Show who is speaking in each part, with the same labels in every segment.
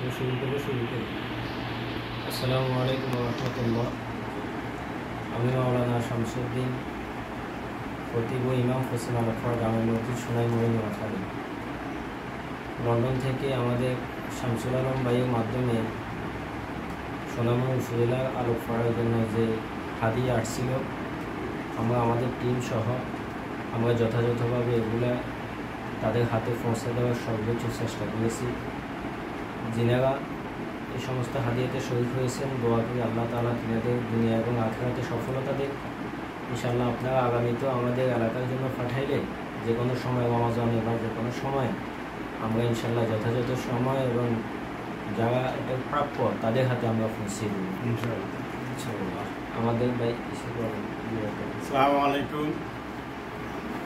Speaker 1: আসসালামু আলাইকুম রহমতুল্লাহ। আমি মাওলানা শামসুদ্দিন, খতিব ও ইমাম হোসেন আলফার জামে মসজিদ সোনাইমুড়ি নোয়াখালী। লন্ডন থেকে আমাদের শামসুল আলম ভাইয়ের মাধ্যমে সোনামুড়ি উপজেলার আলোকপাড়ার জন্য যে হাদিয়া আসছিল, আমরা আমাদের টিম সহ আমরা যথাযথভাবে এগুলা তাদের হাতে পৌঁছে দেওয়ার সর্বোচ্চ চেষ্টা করেছি। যিনারা এই সমস্ত হাদিয়াতে শহীদ হয়েছেন, দোয়া করি আল্লাহ তাআলা তিনাদের দুনিয়া এবং আখিরাতে সফলতা দেন। ইনশাআল্লাহ আপনারা আগামীতেও আমাদের এলাকার জন্য পাঠাইলে যে কোনো সময় রমজানে বা যে কোনো সময় আমরা ইনশাআল্লাহ যথাযথ সময় এবং যারা এটা প্রাপ্য তাদের হাতে আমরা পৌঁছে দেব ইনশাআল্লাহ। আমাদের ভাই
Speaker 2: আসসালামু আলাইকুম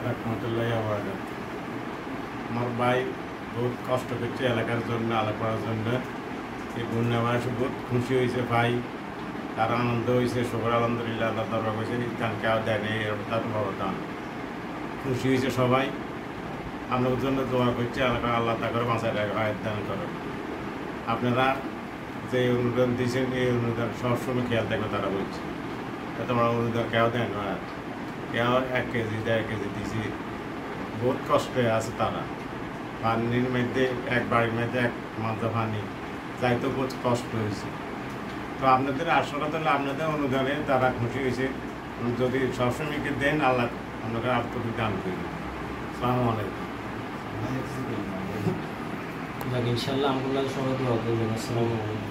Speaker 2: রহমতুল্লাহি ওয়া বারাকাতুহু। আমার ভাই বহুত কষ্ট করছে এলাকার জন্য, আলাপ করার জন্য। এই বন্যা এসে বহুত খুশি হয়েছে ভাই, তার আনন্দ হয়েছে। সবার আলহামদুলিল্লাহ, আল্লাহ দরবার হয়েছে, তাকে আর দেন তার বড় দান। খুশি হয়েছে সবাই, আপনাদের জন্য দোয়া করছে। এলাকা আল্লাহ তা করে বাঁচায় রাখে, আয়াত দান করে। আপনারা যে অনুদান দিয়েছেন এই অনুদান সবসময় খেয়াল থাকবে, তারা বলছে তোমরা অনুদান কেউ দেন না, কেউ 1 কেজি 1.5 কেজি দিয়েছি। বহুত কষ্টে আছে তারা, পানির মধ্যে এক বাড়ির মধ্যে এক মাথা পানি যাইতে বহুত কষ্ট হয়েছে। তো আপনাদের আশাটা তাহলে আপনাদের অনুদানে তারা খুশি হয়েছে। যদি সবসময়কে দেন, আল্লাহ আপনাকে আত্মকে দান করবেন। আসসালামু আলাইকুম।
Speaker 1: ইনশাআল্লাহ আমরা সবাই দোয়া করবেন। আসসালামু আলাইকুম।